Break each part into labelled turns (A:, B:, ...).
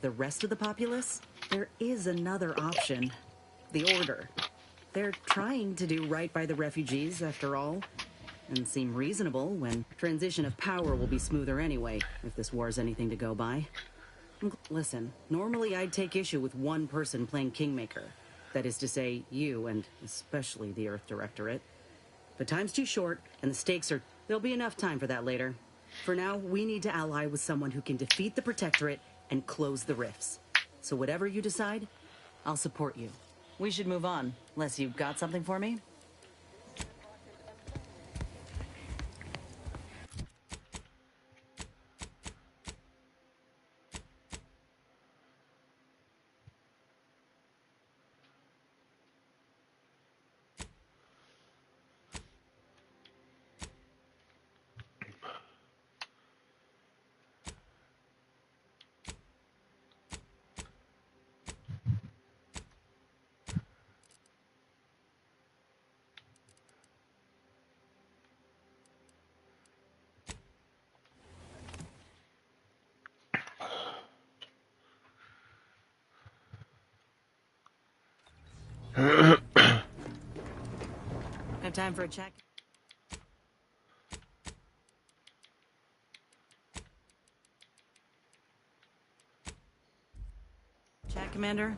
A: The rest of the populace, there is another option. The Order. They're trying to do right by the refugees, after all, and seem reasonable when transition of power will be smoother anyway, if this war's anything to go by. Listen, normally I'd take issue with one person playing Kingmaker. That is to say, you, and especially the Earth Directorate. But time's too short, and the stakes are... There'll be enough time for that later. For now, we need to ally with someone who can defeat the Protectorate and close the rifts. So whatever you decide, I'll support you. We should move on, unless you've got something for me? Have time for a check? Check, Commander?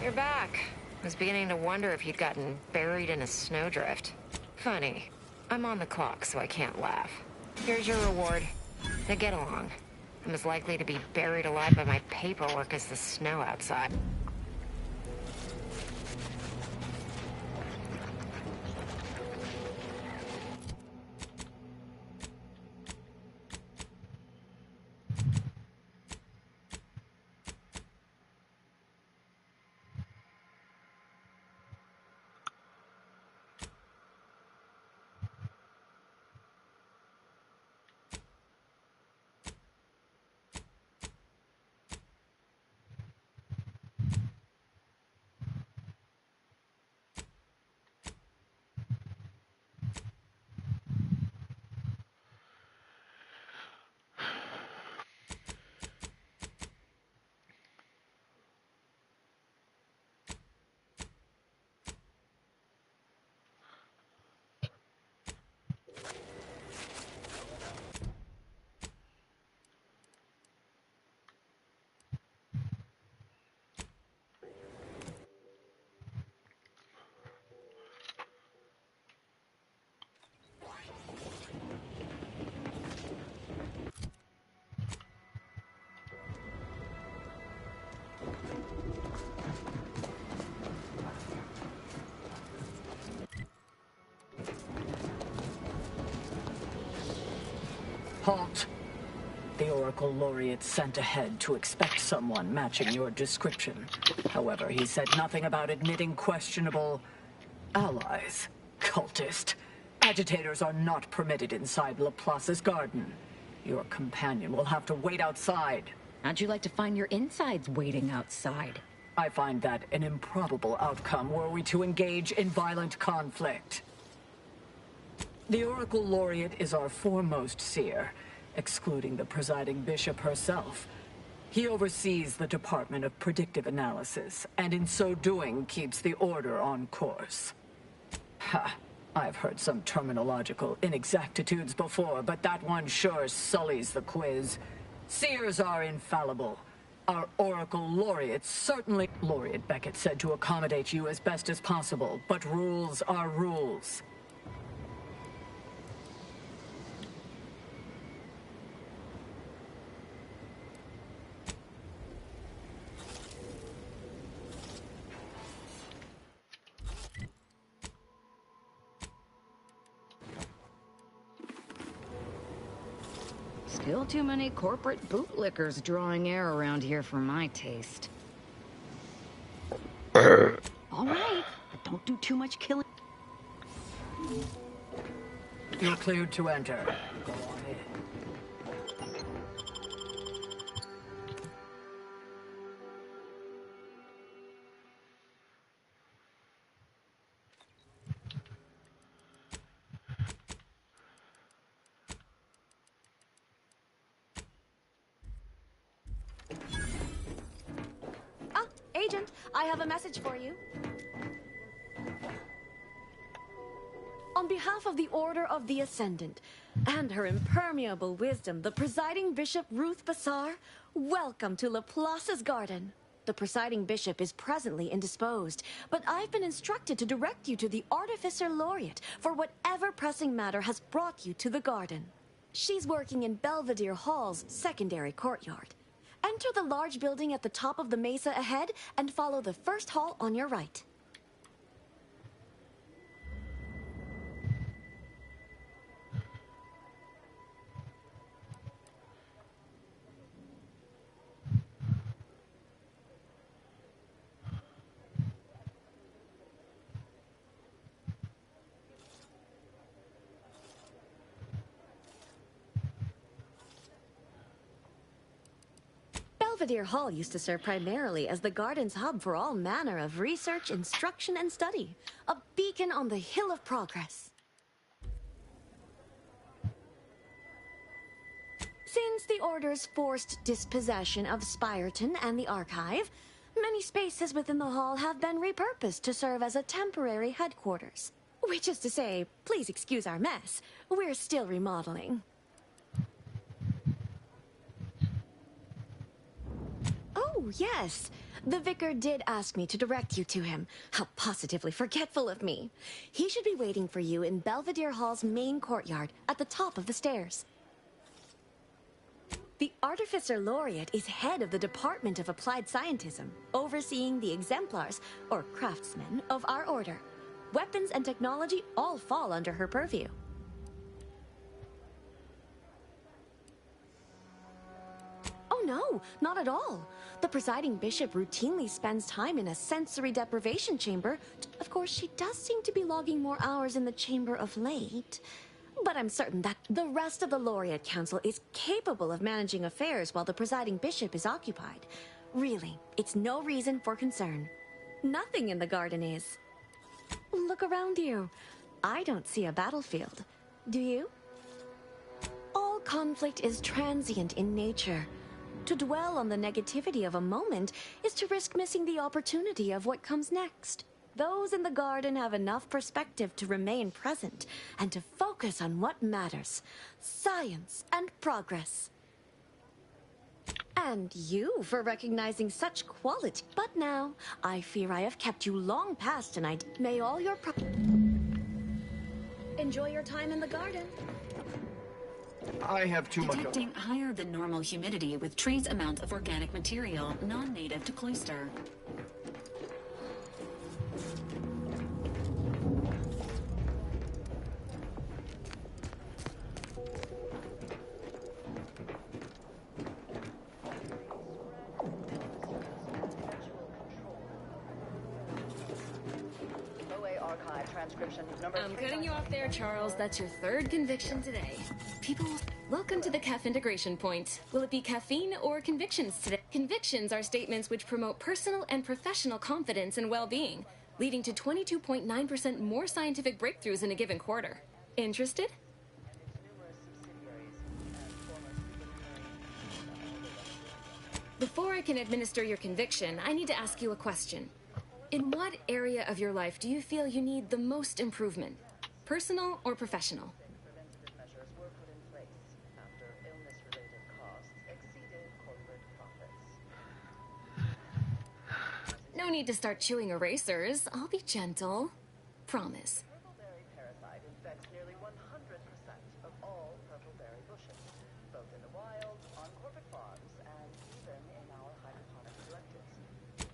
B: You're back. I was beginning to wonder if you'd gotten buried in a snowdrift. Funny. I'm on the clock, so I can't laugh. Here's your reward. Now get along. I'm as likely to be buried alive by my paperwork as the snow outside.
C: Halt! The Oracle Laureate sent ahead to expect someone matching your description. However, he said nothing about admitting questionable allies. Cultist. Agitators are not permitted inside Laplace's garden. Your companion will have to wait outside.
D: How'd you like to find your insides waiting outside?
C: I find that an improbable outcome were we to engage in violent conflict. The Oracle Laureate is our foremost seer, excluding the presiding bishop herself. He oversees the Department of Predictive Analysis, and in so doing keeps the Order on course. Ha! I've heard some terminological inexactitudes before, but that one sure sullies the quiz. Seers are infallible. Our Oracle Laureate certainly... Laureate Beckett said to accommodate you as best as possible, but rules are rules.
D: Still too many corporate bootlickers drawing air around here for my taste. All right, but don't do too much killing.
C: You're cleared to enter. Go on in.
E: Agent, I have a message for you. On behalf of the Order of the Ascendant and her impermeable wisdom, the presiding bishop Ruth Bassar, welcome to Laplace's garden. The presiding bishop is presently indisposed, but I've been instructed to direct you to the Artificer Laureate for whatever pressing matter has brought you to the garden. She's working in Belvedere Hall's secondary courtyard. Enter the large building at the top of the mesa ahead and follow the first hall on your right. Belvedere Hall used to serve primarily as the garden's hub for all manner of research, instruction, and study. A beacon on the hill of progress. Since the Order's forced dispossession of Spireton and the Archive, many spaces within the hall have been repurposed to serve as a temporary headquarters. Which is to say, please excuse our mess, we're still remodeling. Oh, yes. The vicar did ask me to direct you to him. How positively forgetful of me. He should be waiting for you in Belvedere Hall's main courtyard at the top of the stairs. The Artificer Laureate is head of the Department of Applied Scientism, overseeing the exemplars, or craftsmen, of our order. Weapons and technology all fall under her purview. Oh no, not at all. The presiding bishop routinely spends time in a sensory deprivation chamber. Of course, she does seem to be logging more hours in the chamber of late. But I'm certain that the rest of the Laureate Council is capable of managing affairs while the presiding bishop is occupied. Really, it's no reason for concern. Nothing in the garden is. Look around you. I don't see a battlefield. Do you? All conflict is transient in nature. To dwell on the negativity of a moment is to risk missing the opportunity of what comes next. Those in the garden have enough perspective to remain present and to focus on what matters: science and progress. And you for recognizing such quality. But now, I fear I have kept you long past tonight. May all your enjoy your time in the garden.
F: I have too much...
G: Detecting higher than normal humidity with trace amount of organic material non-native to Cloister.
E: I'm cutting you off there, Charles. That's your third conviction today. People, welcome to the CAF integration point. Will it be caffeine or convictions today? Convictions are statements which promote personal and professional confidence and well-being, leading to 22.9% more scientific breakthroughs in a given quarter. Interested? Before I can administer your conviction, I need to ask you a question. In what area of your life do you feel you need the most improvement? Personal or professional?
H: Preventative measures were put in place after illness-related costs exceeded corporate profits.
E: No need to start chewing erasers. I'll be gentle. Promise.
H: Purpleberry parasite infects nearly 100% of all purpleberry bushes, both in the wild, on corporate farms, and even in our hydroponic collectives.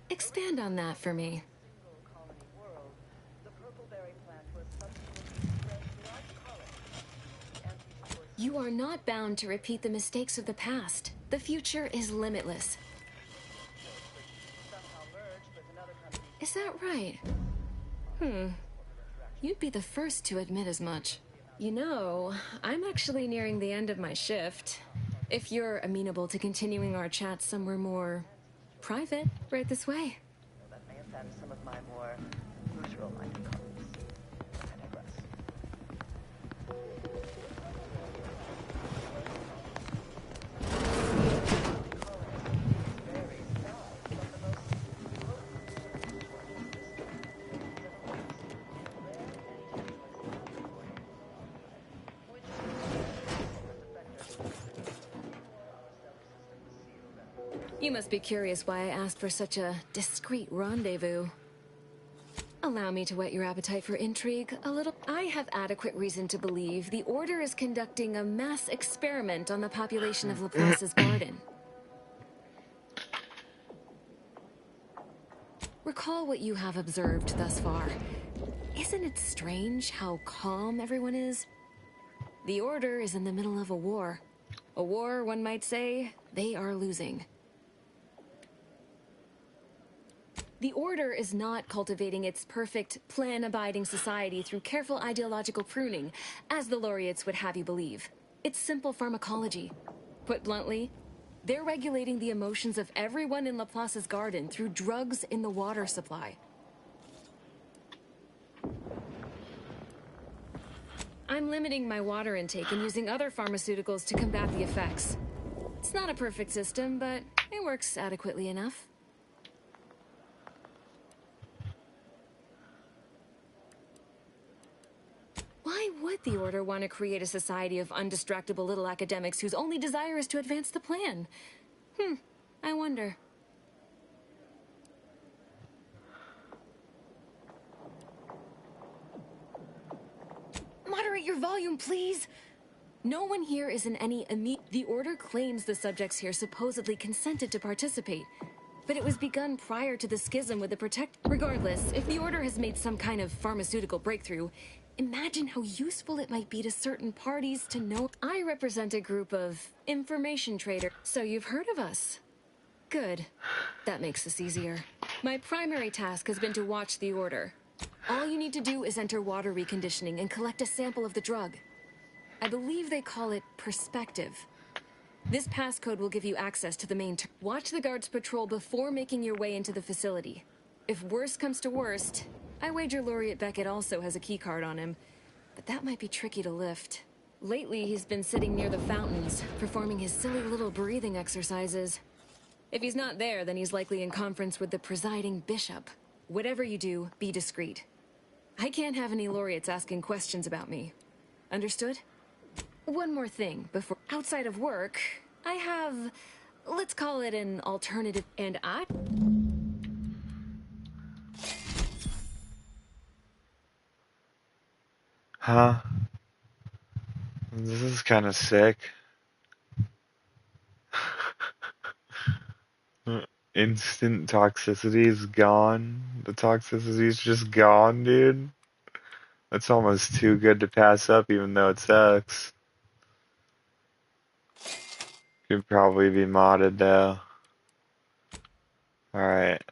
E: Expand on that for me.
H: Single colony world, the purpleberry plant was subsequently spread throughout the colony. The anti-divorce
E: You are not bound to repeat the mistakes of the past. The future is limitless.
H: somehow merged with another company.
E: Is that right? You'd be the first to admit as much. You know, I'm actually nearing the end of my shift. If you're amenable to continuing our chat somewhere more private, right this way.
H: That may offend some of my more neutral-minded colleagues. I digress.
E: You must be curious why I asked for such a discreet rendezvous. Allow me to whet your appetite for intrigue a little. I have adequate reason to believe the Order is conducting a mass experiment on the population of Laplace's garden. Recall what you have observed thus far. Isn't it strange how calm everyone is? The Order is in the middle of a war. A war, one might say, they are losing. The Order is not cultivating its perfect, plan-abiding society through careful ideological pruning, as the laureates would have you believe. It's simple pharmacology. Put bluntly, they're regulating the emotions of everyone in Laplace's garden through drugs in the water supply. I'm limiting my water intake and using other pharmaceuticals to combat the effects. It's not a perfect system, but it works adequately enough. Why would the Order want to create a society of undistractable little academics whose only desire is to advance the plan? I wonder. Moderate your volume, please. No one here is in any The Order claims the subjects here supposedly consented to participate, but it was begun prior to the schism with the Regardless, if the Order has made some kind of pharmaceutical breakthrough, imagine how useful it might be to certain parties to know. I represent a group of information traders, so you've heard of us. Good. That makes this easier. My primary task has been to watch the Order. All you need to do is enter water reconditioning and collect a sample of the drug. I believe they call it perspective. This passcode will give you access to the main Watch the guards patrol before making your way into the facility. If worst comes to worst, I wager Laureate Beckett also has a keycard on him, but that might be tricky to lift. Lately, he's been sitting near the fountains, performing his silly little breathing exercises. If he's not there, then he's likely in conference with the presiding bishop. Whatever you do, be discreet. I can't have any laureates asking questions about me. Understood? One more thing before... Outside of work, I have... let's call it an alternative... And I...
I: Huh? This is kind of sick. Instant toxicity is gone. The toxicity is just gone, dude. That's almost too good to pass up, even though it sucks. Could probably be modded, though. Alright.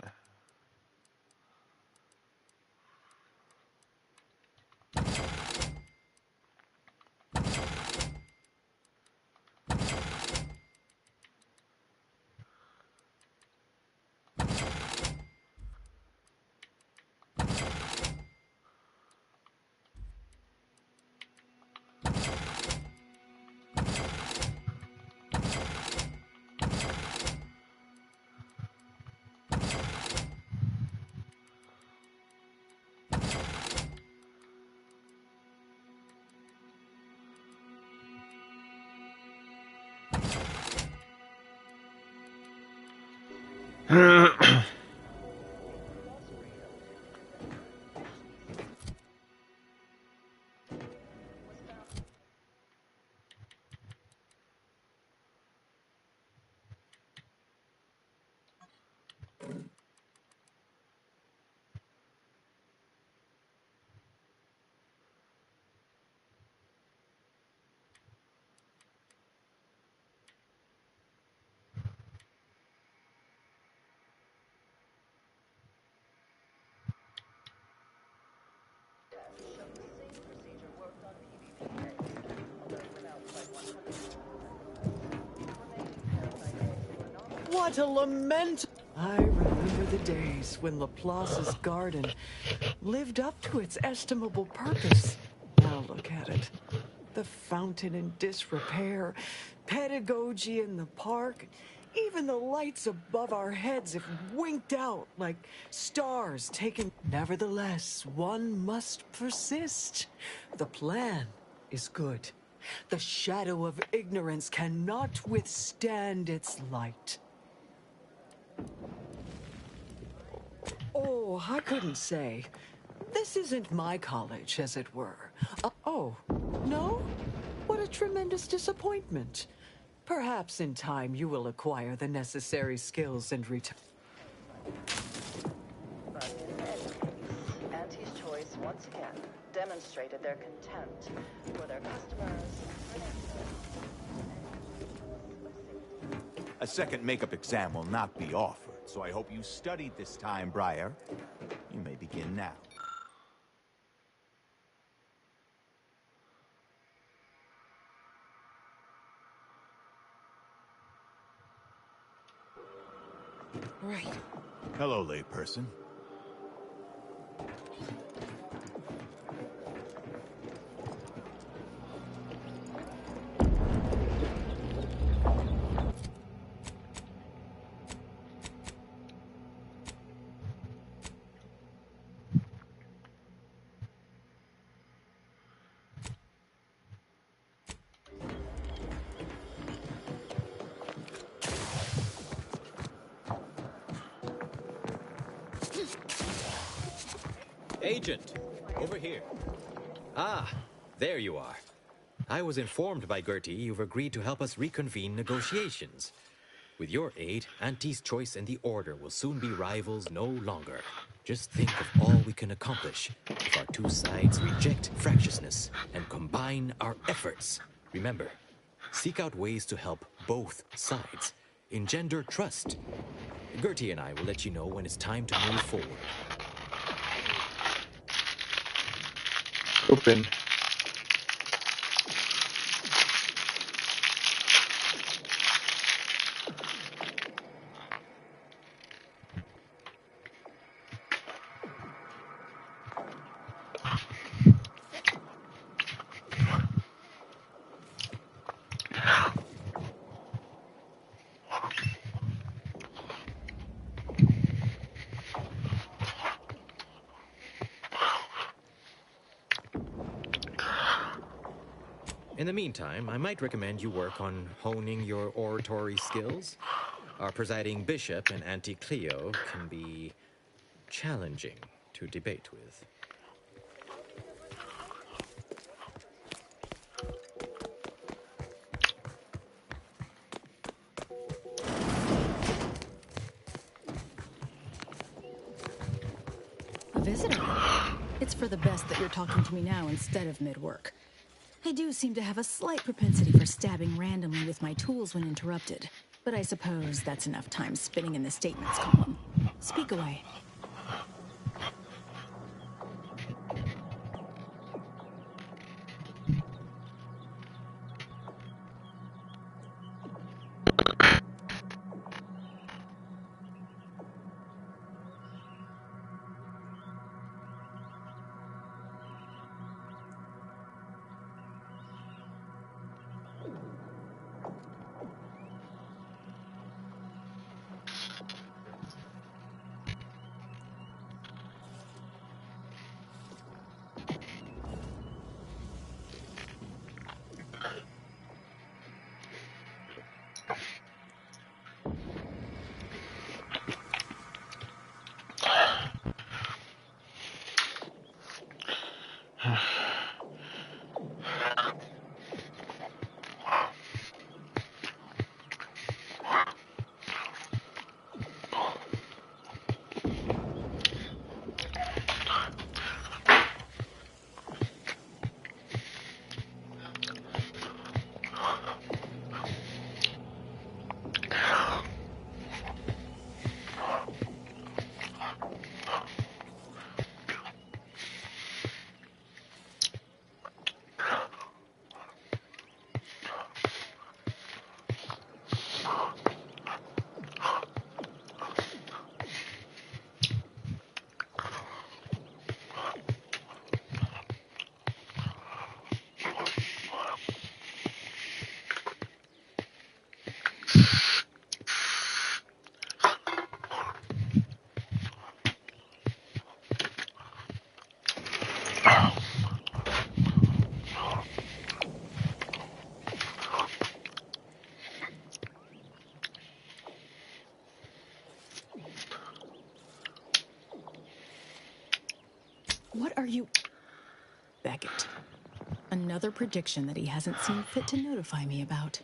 C: What a lament! I remember the days when Laplace's garden lived up to its estimable purpose. Now look at it. The fountain in disrepair, pedagogy in the park, even the lights above our heads have winked out like stars taken. Nevertheless, one must persist. The plan is good. The shadow of ignorance cannot withstand its light. Oh, I couldn't say. This isn't my college, as it were. Oh, no? What a tremendous disappointment. Perhaps in time you will acquire the necessary skills and return.
H: But in any case, Auntie's Choice once again demonstrated their contempt for their customers.
J: A second makeup exam will not be offered, so I hope you studied this time, Briar. You may begin now.
C: Right.
J: Hello, layperson.
K: Agent, over here. Ah, there you are. I was informed by Gertie you've agreed to help us reconvene negotiations. With your aid, Auntie's Choice and the Order will soon be rivals no longer. Just think of all we can accomplish if our two sides reject fractiousness and combine our efforts. Remember, seek out ways to help both sides. Engender trust. Gertie and I will let you know when it's time to move forward.
I: Open.
K: In the meantime, I might recommend you work on honing your oratory skills. Our presiding bishop and Auntie Cleo can be challenging to debate with.
L: A visitor? It's for the best that you're talking to me now instead of mid-work. I do seem to have a slight propensity for stabbing randomly with my tools when interrupted, but I suppose that's enough time spinning in the statements column. Speak away. Beckett. Another prediction that he hasn't seen fit to notify me about.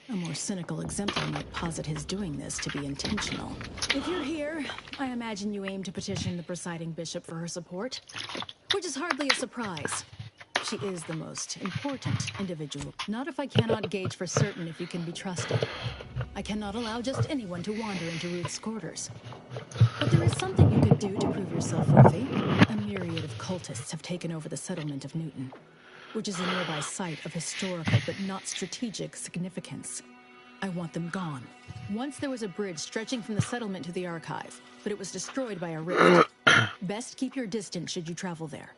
L: A more cynical exemplar might posit his doing this to be intentional. If you're here, I imagine you aim to petition the presiding bishop for her support, which is hardly a surprise. She is the most important individual. Not if I cannot gauge for certain if you can be trusted. I cannot allow just anyone to wander into Ruth's quarters. But there is something you could do to prove yourself worthy. A myriad of cultists have taken over the settlement of Newton, which is a nearby site of historical but not strategic significance. I want them gone. Once there was a bridge stretching from the settlement to the archive, but it was destroyed by a rift. Best keep your distance should you travel there.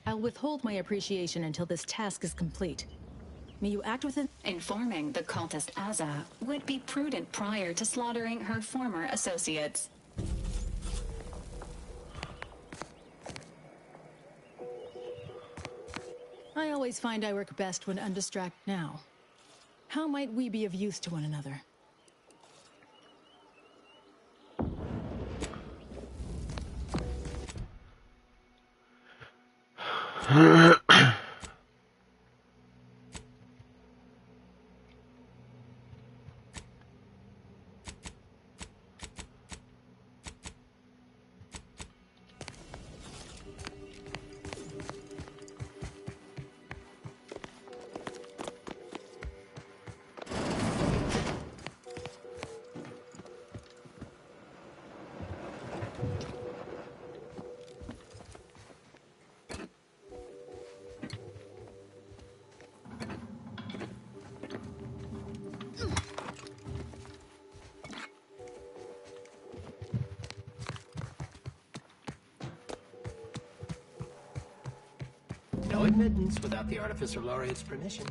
L: I'll withhold my appreciation until this task is complete. May you act with it?
G: Informing the cultist Azza would be prudent prior to slaughtering her former associates.
L: I always find I work best when undistracted. Now, how might we be of use to one another?
M: No admittance without the Artificer Laureate's permission.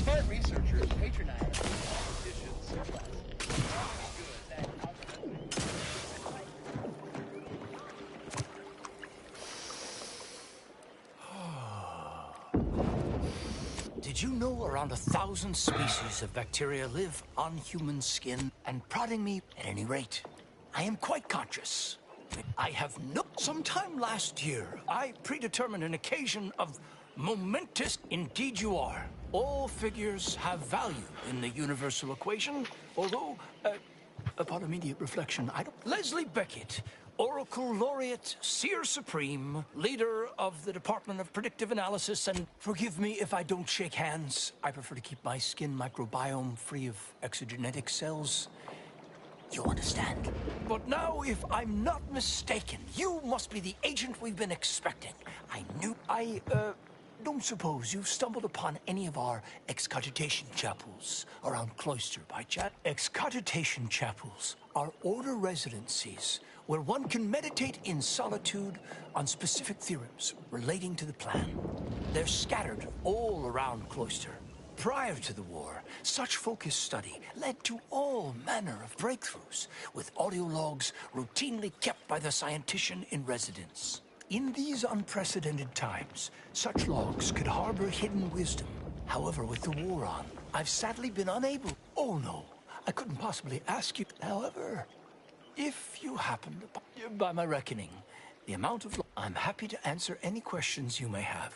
H: Smart researchers patronize competitions surplus. Goods and
M: Did you know around 1,000 species of bacteria live on human skin? And prodding me, at any rate, I am quite conscious. I have no... Sometime last year, I predetermined an occasion of momentous... Indeed you are. All figures have value in the universal equation, although, upon immediate reflection, I don't... Leslie Beckett, Oracle Laureate, Seer Supreme, leader of the Department of Predictive Analysis, and forgive me if I don't shake hands. I prefer to keep my skin microbiome free of exogenetic cells. You understand? But now, if I'm not mistaken, you must be the agent we've been expecting. I don't suppose you've stumbled upon any of our excogitation chapels around Cloister by chance? Excogitation chapels are order residencies where one can meditate in solitude on specific theorems relating to the plan. They're scattered all around Cloister. Prior to the war, such focused study led to all manner of breakthroughs, with audio logs routinely kept by the scientician in residence. In these unprecedented times, such logs could harbor hidden wisdom. However, with the war on, I've sadly been unable... Oh no, I couldn't possibly ask you. However, if you happen to... By my reckoning, the amount of... I'm happy to answer any questions you may have.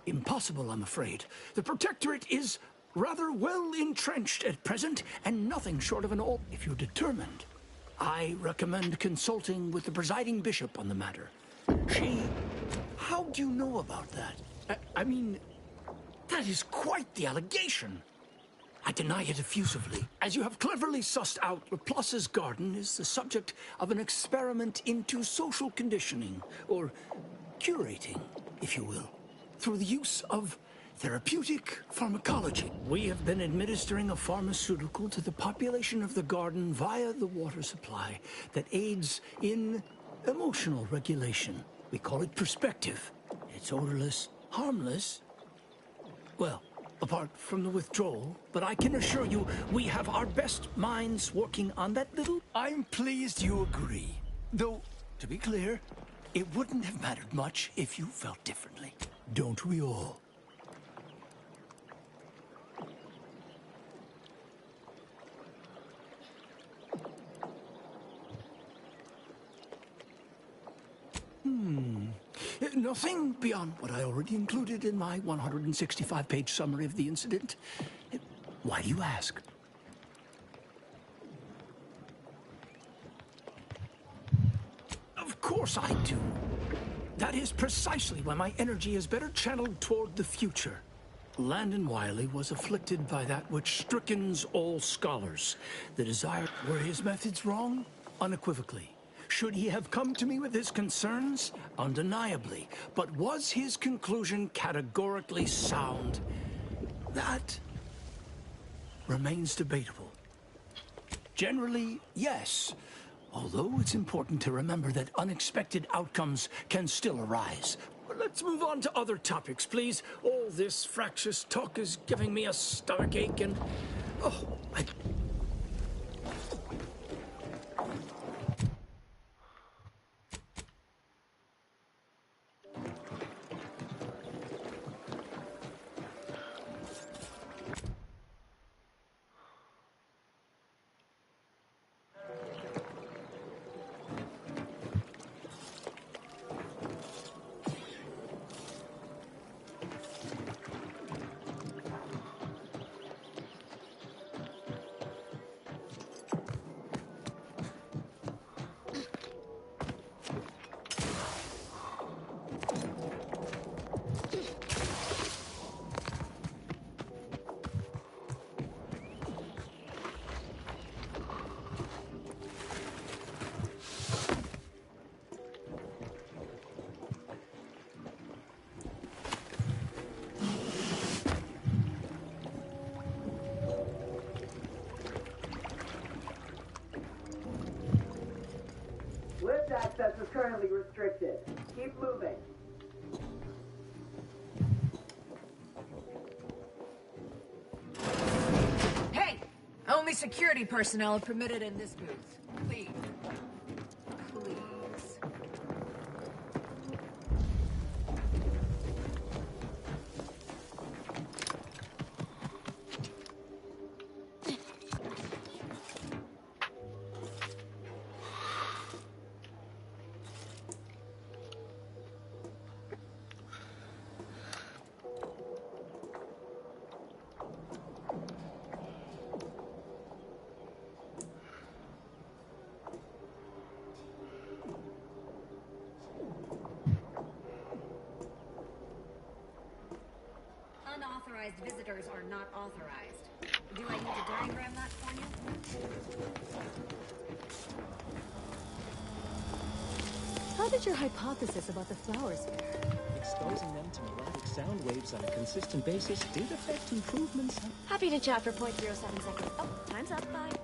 M: Impossible, I'm afraid. The Protectorate is rather well entrenched at present, and nothing short of an all... If you're determined, I recommend consulting with the presiding bishop on the matter. She... How do you know about that? I mean, that is quite the allegation. I deny it effusively. As you have cleverly sussed out, Laplace's garden is the subject of an experiment into social conditioning, or curating, if you will, through the use of therapeutic pharmacology. We have been administering a pharmaceutical to the population of the garden via the water supply that aids in emotional regulation. We call it perspective. It's odorless, harmless. Well, apart from the withdrawal, but I can assure you we have our best minds working on that little... I'm pleased you agree. Though, to be clear, it wouldn't have mattered much if you felt differently. Don't we all? Nothing beyond what I already included in my 165-page summary of the incident. Why do you ask? Of course I do. That is precisely why my energy is better channeled toward the future. Landon Wiley was afflicted by that which strickens all scholars. The desire... Were his methods wrong? Unequivocally. Should he have come to me with his concerns? Undeniably. But was his conclusion categorically sound? That remains debatable. Generally, yes. Although it's important to remember that unexpected outcomes can still arise. But let's move on to other topics, please. All this fractious talk is giving me a stomachache and... Oh,
H: Lift access is currently restricted. Keep moving.
N: Hey! Only security personnel are permitted in this booth. Please. Please.
O: Unauthorized visitors are not authorized. Do I need to diagram that for you?
E: How did your hypothesis about the flowers fare?
P: Exposing them to melodic sound waves on a consistent basis did affect improvements.
E: Happy to chat for 0.07 seconds. Oh, time's up. Bye.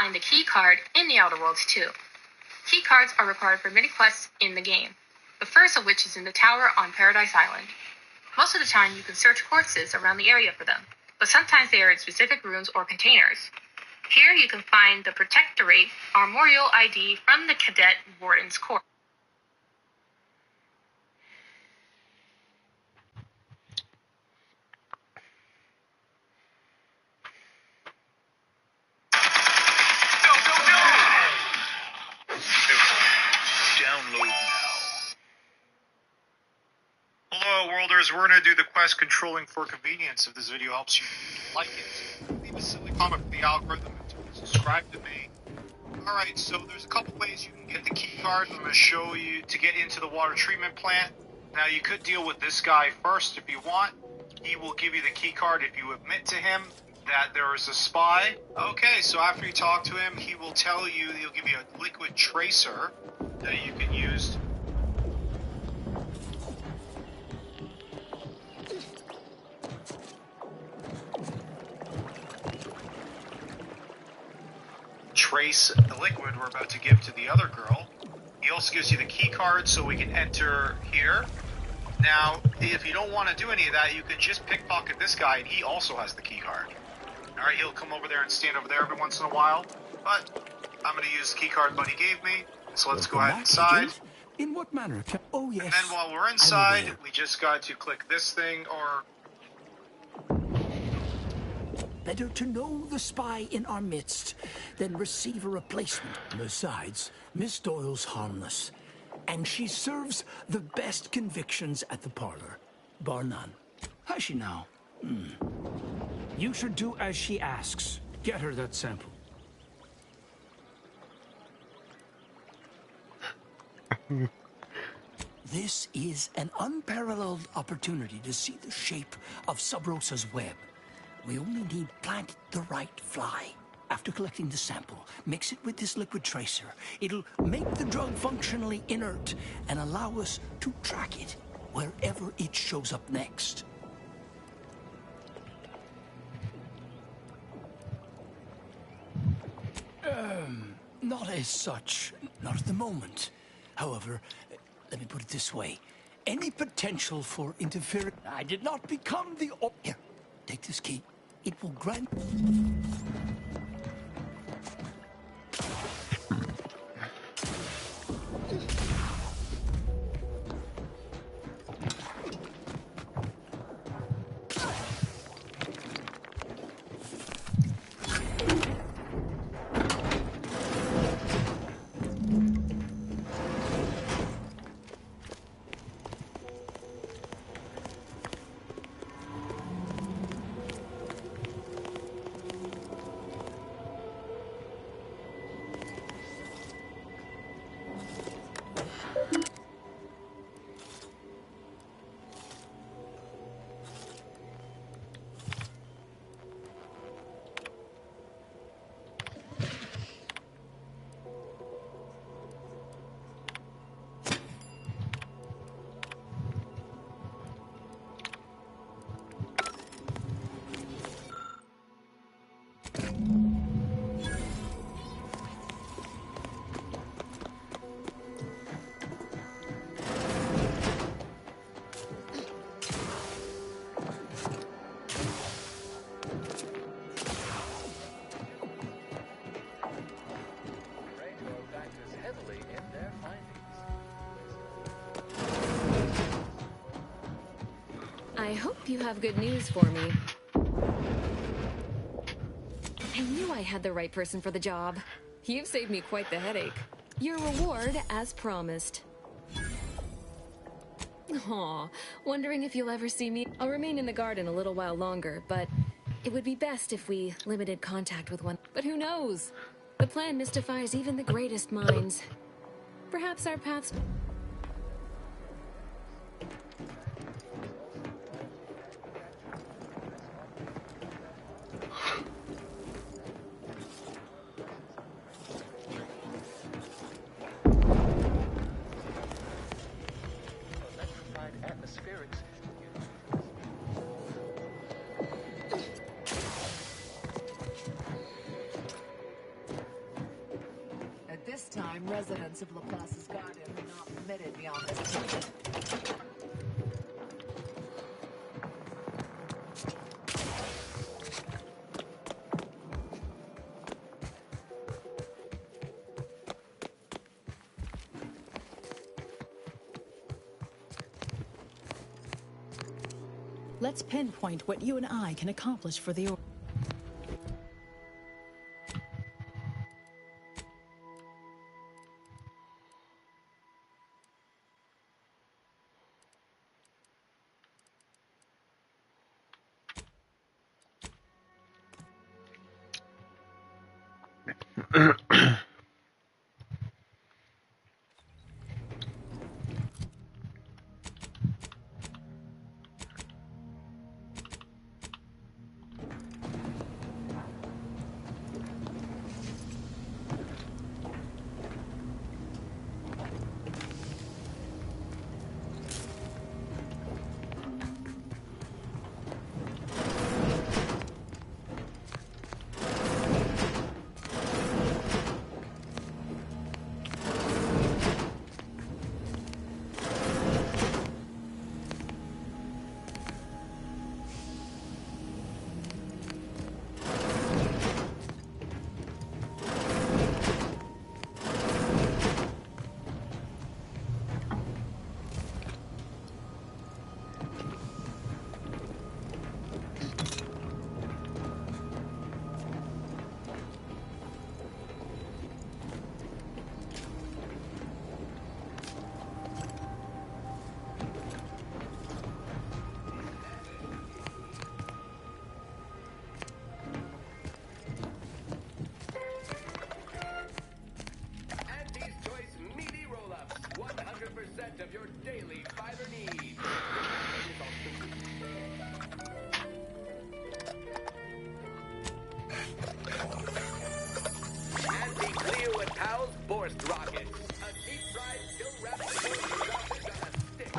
Q: find the key card in the Outer Worlds too. Key cards are required for many quests in the game, the first of which is in the tower on Paradise Island. Most of the time you can search corpses around the area for them, but sometimes they are in specific rooms or containers. Here you can find the Protectorate Armorial ID from the Cadet Warden's Corps.
R: Download now. Hello, Worlders. We're going to do the quest Controlling for Convenience. If this video helps you like it, leave a silly comment for the algorithm and subscribe to me. Alright, so there's a couple ways you can get the key card. I'm going to show you to get into the water treatment plant. Now, you could deal with this guy first if you want. He will give you the key card if you admit to him that there is a spy. Okay, so after you talk to him, he will tell you, he'll give you a liquid tracer that you can use. Trace the liquid we're about to give to the other girl. He also gives you the key card so we can enter here. Now, if you don't want to do any of that, you can just pickpocket this guy and he also has the key card. Alright, he'll come over there and stand over there every once in a while. But I'm going to use the key card Buddy gave me. So let's go ahead inside.
M: In what manner? Oh, yes.
R: And then while we're inside, we just got to click this thing or...
M: Better to know the spy in our midst than receive a replacement. Besides, Miss Doyle's harmless, and she serves the best convictions at the parlor, bar none. Has she now?
S: You should do as she asks. Get her that sample.
M: This is an unparalleled opportunity to see the shape of Sub Rosa's web. We only need plant the right fly. After collecting the sample, mix it with this liquid tracer. It'll make the drug functionally inert and allow us to track it wherever it shows up next. Not as such. Not at the moment. However, let me put it this way. Any potential for interference... I did not become the... Here, take this key. It will grant...
B: I hope you have good news for me. I knew I had the right person for the job. You've saved me quite the headache. Your reward, as promised. Aw, wondering if you'll ever see me. I'll remain in the garden a little while longer, but it would be best if we limited contact with one. But who knows? The plan mystifies even the greatest minds. Perhaps our paths...
N: This time, residents of Laplace's garden are not permitted beyond this point.
L: Let's pinpoint what you and I can accomplish for the Order.
T: Of your daily fiber needs. Anti-Cleo and Powell's Borst rockets. A deep-fried, still-wrapped sausage on a stick.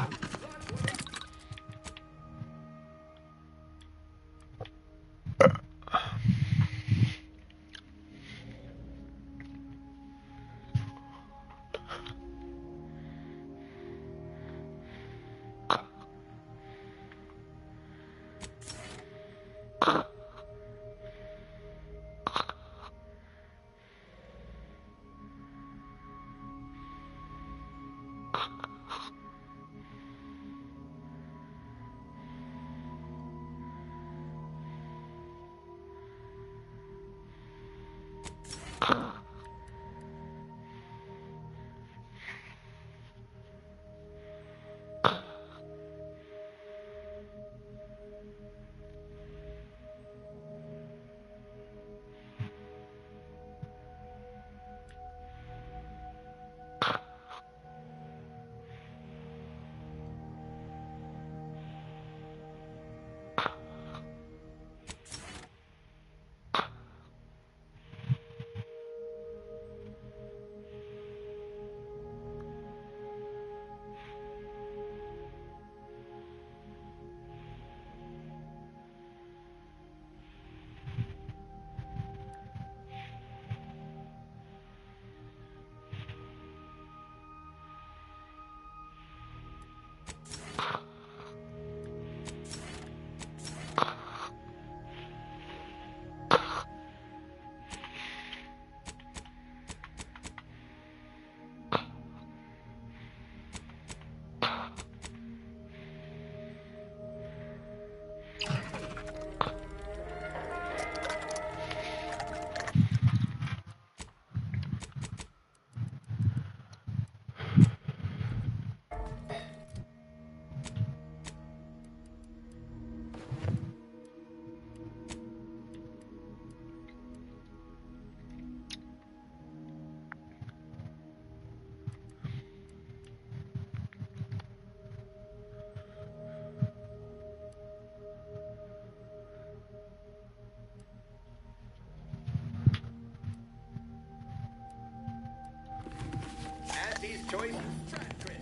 T: Andy's choice strat crisp.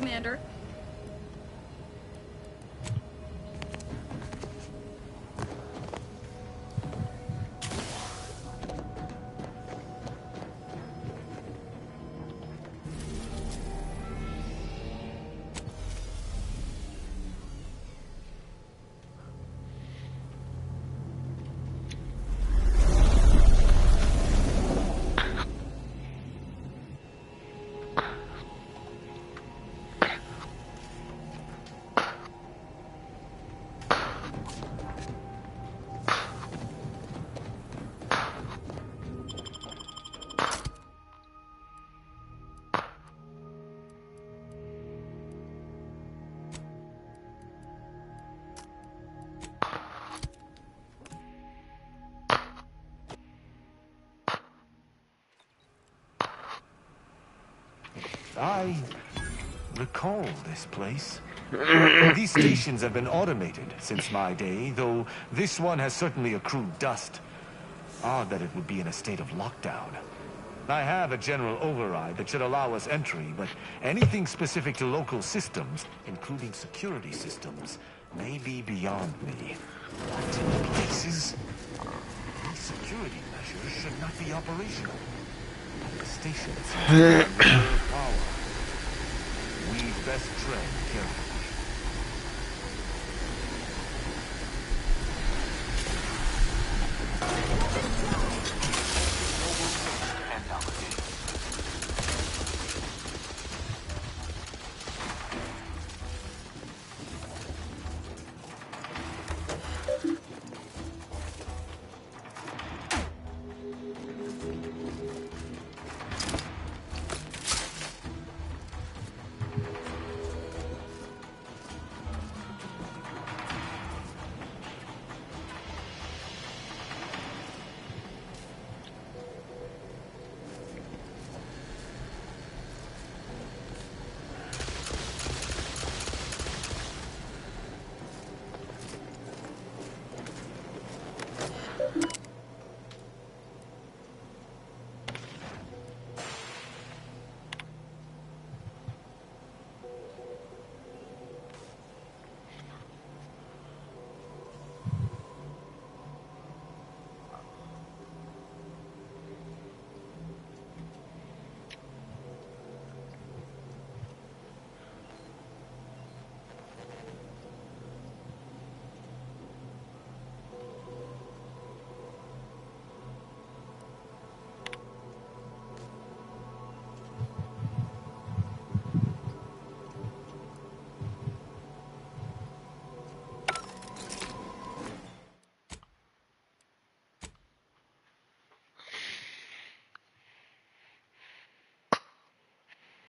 L: Commander.
U: I recall this place. These stations have been automated since my day, though this one has certainly accrued dust. Odd that it would be in a state of lockdown. I have a general override that should allow us entry, but anything specific to local systems, including security systems, may be beyond me. What in places? These security measures should not be operational. The station seems to have power. We best tread carefully.